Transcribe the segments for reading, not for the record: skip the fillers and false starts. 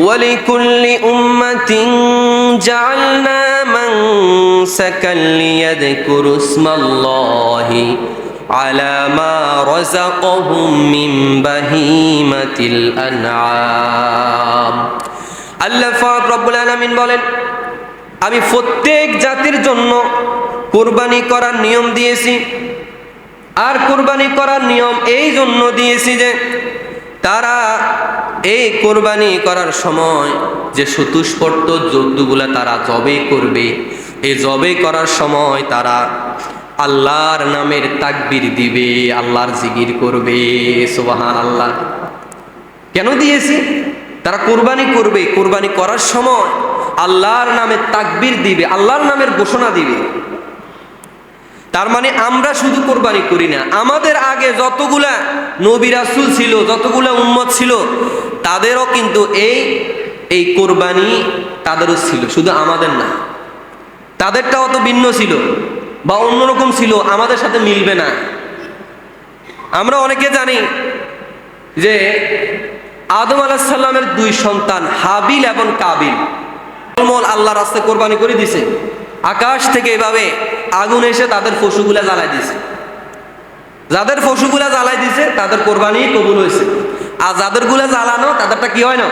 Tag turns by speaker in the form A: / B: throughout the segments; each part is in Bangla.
A: ولكل أمة جعلنا منسكا ليذكروا اسم الله على ما رزقهم من بهيمة الأنعام আল্লাহ পাক রব্বুল আলামিন বলেন, আমি প্রত্যেক জাতির জন্য কুরবানি করার নিয়ম দিয়েছি। আর কুরবানি করার নিয়ম এই জন্য দিয়েছি যে তারা এই কুরবানি করার সময় যে চতুষ্পদ জন্তুগুলা তারা জবে করবে, এই জবে করার সময় তারা আল্লাহর নামের তাকবীর দিবে, আল্লাহর জিকির করবে। সুবহানাল্লাহ। কেন দিয়েছি? তারা কুরবানি করবে, কুরবানি করার সময় আল্লাহর নামে তাকবীর দিবে, আল্লাহর নামের ঘোষণা দিবে। তার মানে আমরা শুধু কুরবানি করি না, আমাদের আগে যতগুলা নবী রাসূল ছিল, যতগুলা উম্মত ছিল, তাদেরও কিন্তু এই কুরবানি তাদেরও ছিল, শুধু আমাদের না। তাদেরটাও তো ভিন্ন ছিল বা অন্যরকম ছিল, আমাদের সাথে মিলবে না। আমরা অনেকে জানি যে আদম আলাইহিস সালামের দুই সন্তান হাবিল এবং কাবিল আল্লাহর রাস্তায় কোরবানি করে দিছে। আকাশ থেকে এভাবে আগুন এসে তাদের পশুগুলা জ্বালাই দিছে। যাদের পশুগুলা জ্বালাই দিছে তাদের কোরবানি কবুল হয়েছে, আর যাদের গুলা জ্বালানো তাদেরটা কি হয় না,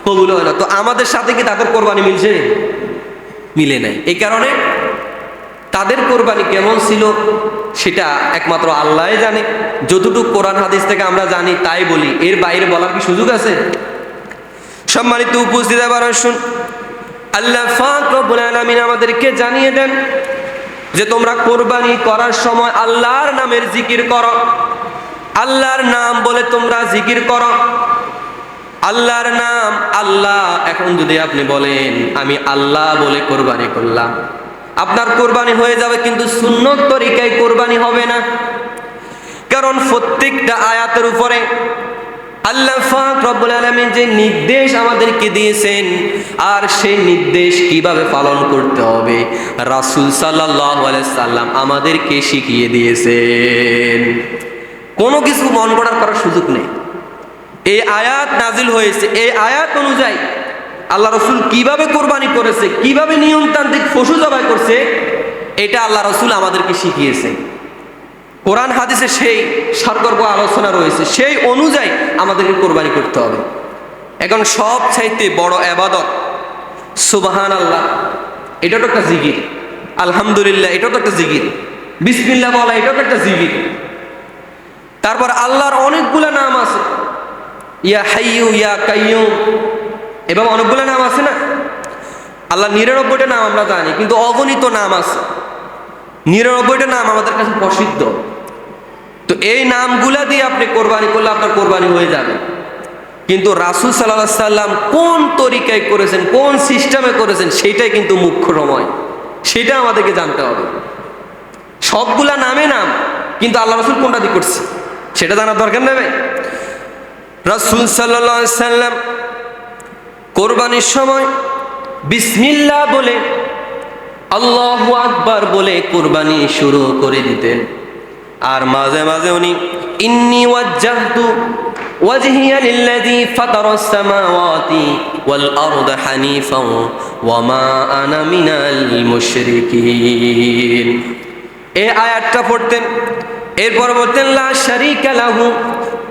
A: কবুল হয় না। তো আমাদের সাথে কি তাদের কোরবানি মিলছে? মিলে নাই। এই কারণে তাদের কোরবানি কেমন ছিল সেটা একমাত্র আল্লাহই জানে। যতটুকু কোরআন হাদিস থেকে আমরা জানি তাই বলি, এর বাইরে বলার কি সুযোগ আছে? সম্মানিত উপস্থিত, আবার শুন, আল্লাহ পাক রব্বুল আলামিন আমাদেরকে জানিয়ে দেন যে তোমরা কোরবানি করার সময় আল্লাহর নামের জিকির করো, আল্লাহর নাম বলে তোমরা জিকির করো। আল্লাহর নাম আল্লাহ। এখন যদি আপনি বলেন আমি আল্লাহ বলে কোরবানি করলাম, আপনার কোরবানি হয়ে যাবে, কিন্তু সুন্নত তরিকায় কোরবানি হবে না। কারণ প্রত্যেকটা আয়াতের উপরে আল্লাহ পাক রব্বুল আলামিন যে নির্দেশ আমাদেরকে দিয়েছেন, আর সেই নির্দেশ কিভাবে পালন করতে হবে রাসূল সাল্লাল্লাহু আলাইহি সাল্লাম আমাদেরকে শিখিয়ে দিয়েছেন। কোনো কিছু মন করার সুযোগ নেই। এই আয়াত নাজিল হয়েছে, এই আয়াত অনুযায়ী আল্লাহ রাসূল কিভাবে কোরবানি করেছে, কিভাবে নিয়মতান্ত্রিক পশু জবাই করছে, এটা আল্লাহ রাসূল আমাদেরকে শিখিয়েছে। কোরআন হাদিসে সেই সর্বর্গ আলোচনা রয়েছে, সেই অনুযায়ী আমাদেরকে কোরবানি করতে হবে। এখন সব চাইতে বড় ইবাদত সুবহানাল্লাহ, এটাও তো একটা জিকির। আলহামদুলিল্লাহ, এটাও তো একটা জিকির। বিসমিল্লাহ বলা, এটাও তো একটা জিকির। তারপর আল্লাহর অনেকগুলো নাম আছে, ইয়া হাইয়ু ইয়া কাইয়ুম, এবং অনেকগুলো নাম আছে না। আল্লাহ ৯৯টা নাম আমরা জানি, কিন্তু অগণিত নাম আছে। ৯৯টা নাম আমাদের কাছে প্রসিদ্ধ। তো এই নামগুলা দিয়ে আপনি কোরবানি করলে আপনার কোরবানি হয়ে যাবে। কিন্তু রাসূল সাল্লাল্লাহু আলাইহি সাল্লাম কোন তরিকায় করেছেন, কোন সিস্টেমে করেছেন, সেটাই কিন্তু মুখ্য সময়, সেটা আমাদেরকে জানতে হবে। সবগুলা নামে নাম, কিন্তু আল্লাহ রাসূল কোনটা দিয়ে করছে সেটা জানার দরকার নেই। রাসূল সাল্লাল্লাহু আলাইহি সাল্লাম কোরবানির সময় বিসমিল্লাহ বলে, আল্লাহু আকবার বলে কোরবানি শুরু করে দিতেন। আর মাঝে মাঝে উনি ইন্নী ওয়াজ্জাহতু ওয়াজহিয়া লিল্লাযী ফাতারাস সামাওয়াতি ওয়াল আরদা হানিফাও ওয়া মা আনা মিনাল মুশরিকিন, এই আয়াতটা পড়তেন। এরপর বলতেন লা শারীকা লাহু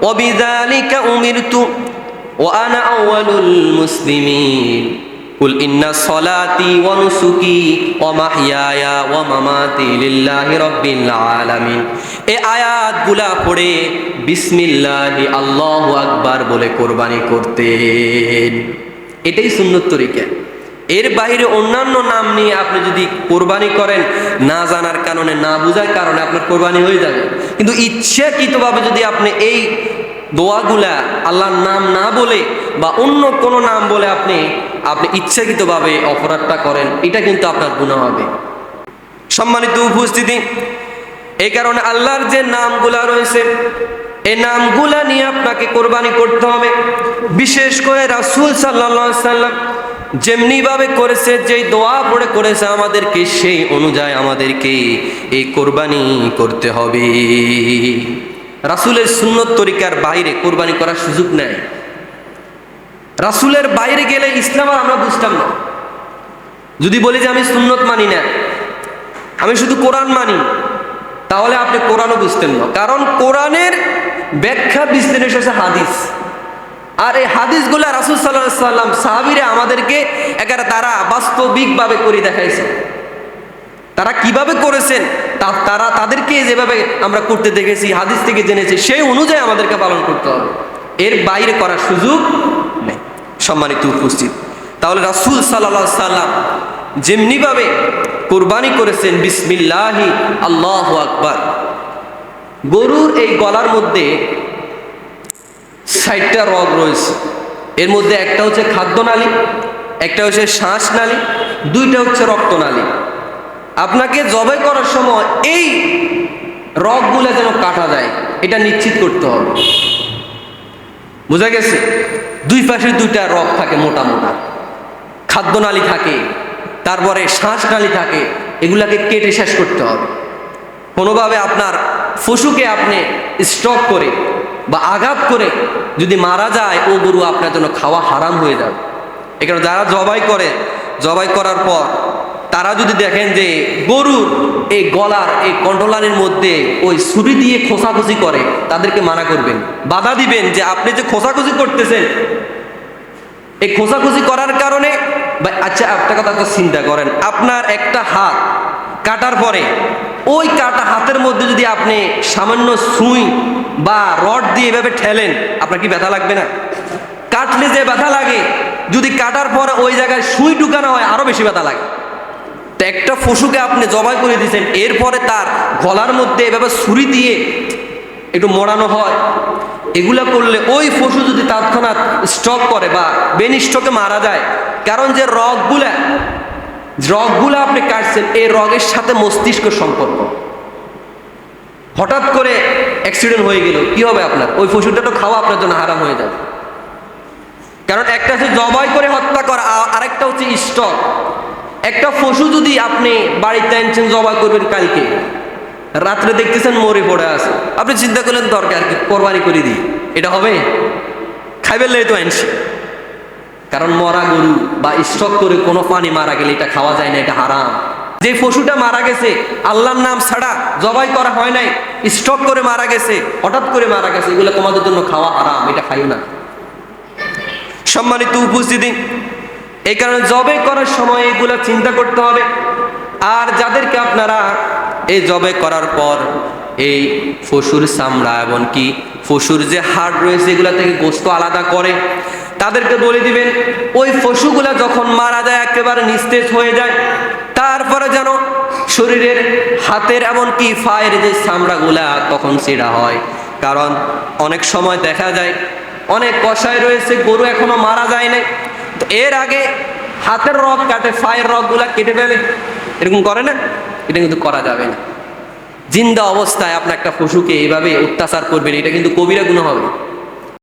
A: ওয়া বিযালিকা উমিরতু ওয়া আনা আউয়ালুল মুসলিমিন, কুল ইন্না সলাতি ওয়া নুসুকি ওয়া মাহইয়ায়া ওয়া মামাতি লিল্লাহি রাব্বিল আলামিন। এই আয়াতগুলা পড়ে বিসমিল্লাহি আল্লাহু আকবার বলে কোরবানি করতেন। এটাই সুন্নত তরিকা। এর বাইরে অন্যান্য নাম নিয়ে আপনি যদি কোরবানি করেন, না জানার কারণে, না বুঝার কারণে আপনার কোরবানি হয়ে যাবে। কিন্তু ইচ্ছাকৃতভাবে যদি আপনি এই দোয়াগুলা আল্লাহর নাম না বলে বা অন্য কোনো নাম বলে আপনি ইচ্ছাকৃতভাবে অপরাধটা করেন, এটা কিন্তু আপনার গুনাহ হবে। সম্মানিত উপস্থিতি, এই কারণে আল্লাহর যে নামগুলা রয়েছে, এই নামগুলা নিয়ে আপনাকে কোরবানি করতে হবে। বিশেষ করে রাসূল সাল্লাল্লাহু আলাইহি সাল্লাম যেমনি ভাবে করেছে, যেই দোয়া পড়ে করেছে আমাদেরকে, সেই অনুযায়ী আমাদেরকে এই কোরবানি করতে হবে। রাসূলের সুন্নত তরিকার বাইরে কোরবানি করার সুযোগ নেই। রাসূলের বাইরে গেলে ইসলাম আর আমরা বুঝতাম না। যদি বলি যে আমি সুন্নত মানি না, আমি শুধু কোরআন মানি, তাহলে আপনি কোরআনও বুঝতেন না। কারণ কোরআনের ব্যাখ্যা বিশ্লেষণ হচ্ছে হাদিস, আর এই হাদিসগুলা রাসূল সাল্লাল্লাহু আলাইহি সাল্লাম সাহাবীরা আমাদেরকে একেবারে তারা বাস্তবিকভাবে করে দেখাইছে। তারা কিভাবে করেছেন তাদেরকে যেভাবে আমরা করতে দেখেছি, হাদিস থেকে জেনেছি, সেই অনুযায়ী আমাদেরকে পালন করতে হবে, এর বাইরে করার সুযোগ নেই। সম্মানিত উপস্থিত, তাহলে রাসূল সাল্লাল্লাহু আলাইহি সাল্লাম যেমনিভাবে কুরবানি করেছেন বিসমিল্লাহি আল্লাহু আকবার, গরুর এই গলার মধ্যে ৬০টা রগ রয়েছে। এর মধ্যে একটা হচ্ছে খাদ্যনালী, একটা হচ্ছে শ্বাসনালী, দুইটা হচ্ছে রক্তনালী। আপনাকে জবাই করার সময় এই রগগুলো যেন কাটা যায়, এটা নিশ্চিত করতে হবে। বোঝা গেছে? দুই পাশে দুইটা রগ থাকে, মোটা মোটা খাদ্যনালী থাকে, তারপরে শ্বাসনালী থাকে, এগুলাকে কেটে শেষ করতে হবে। কোনোভাবে আপনার পশুকে আপনি স্ট্রোক করে বা আঘাত করে যদি মারা যায়, ও গরু আপনার জন্য খাওয়া হারাম হয়ে যাবে। এখানে যারা জবাই করার পর তারা যদি দেখেন যে গরুর এই গলার এই কণ্ঠলানির মধ্যে ওই ছুরি দিয়ে খোঁচাখুচি করে, তাদেরকে মানা করবেন, বাধা দিবেন যে আপনি যে খোঁচাখুচি করতেছেন, এই খোঁচাখুচি করার কারণে আচ্ছা একটা কথা তো চিন্তা করেন, আপনার একটা হাত কাটার পরে ওই কাটা হাতের মধ্যে যদি আপনি সামান্য সুই বা রড দিয়ে এভাবে ঠেলেন, আপনার কি ব্যথা লাগবে না? কাটলে যে ব্যথা লাগে, যদি কাটার পর ওই জায়গায় সুই ঢুকানো হয় আরো বেশি ব্যথা লাগে। তো একটা পশুকে আপনি জবাই করে দিয়েছেন, এরপরে তার গলার মধ্যে এভাবে ছুরি দিয়ে একটু মোড়ানো হয়, এগুলা করলে ওই পশু যদি তৎক্ষণাৎ স্ট্রোক করে বা ব্রেন স্ট্রোকে মারা যায়। কারণ যে রগগুলা আপনি কাটছেন, এই রগের সাথে মস্তিষ্ক সম্পর্ক। হঠাৎ করে অ্যাক্সিডেন্ট হয়ে গেল, কি হবে আপনার? ওই পশুটা তো খাওয়া আপনার জন্য হারাম হয়ে যাবে। কারণ একটা হচ্ছে জবাই করে হত্যা করা, আরেকটা হচ্ছে স্ট্রোক। একটা পশু যদি আপনি বাড়িতে আনছেন, জবাই করবেন কালকে, রাত্রে দেখতেছেন মরে পড়ে আছে, আপনি চিন্তা করলেন দরকার কি কোরবানি করে দিই, এটা হবে? খাইবেন তো আনছি। কারণ মরা গরু বা স্ট্রোক করে কোনো পানি মারা গেলে এটা খাওয়া যায় না, এটা হারাম। যে পশুটা মারা গেছে আল্লাহর নাম ছাড়া জবাই করা হয় নাই, স্ট্রোক করে মারা গেছে, হঠাৎ করে মারা গেছে, এগুলো তোমাদের জন্য খাওয়া হারাম, এটা খাইও না। সম্মানিত উপস্থিতি, এই কারণে জবাই করার সময় এগুলো চিন্তা করতে হবে। আর যাদেরকে আপনারা এই জবাই করার পর এই পশুর চামড়া এবং কি পশুর যে হাড় রয়েছে এগুলা থেকে গোশত আলাদা করে, তাদেরকে বলে দিবেন ওই পশুগুলা যখন মারা যায়, একেবারে নিস্তেজ হয়ে যায়, তারপরে যেন শরীরের হাতের এমনকি পায়ের যে চামড়াগুলা তখন ছেঁড়া হয়। কারণ অনেক সময় দেখা যায় অনেক কষায় রয়েছে, গরু এখনো মারা যায় নাই, তো এর আগে হাতের রগ কাটে, পায়ের রগগুলা কেটে ফেলে, এরকম করে না? এটা কিন্তু করা যাবে না। জিন্দা অবস্থায় আপনার একটা পশুকে এইভাবে অত্যাচার করবেন, এটা কিন্তু কবিরা গুনাহ হবে।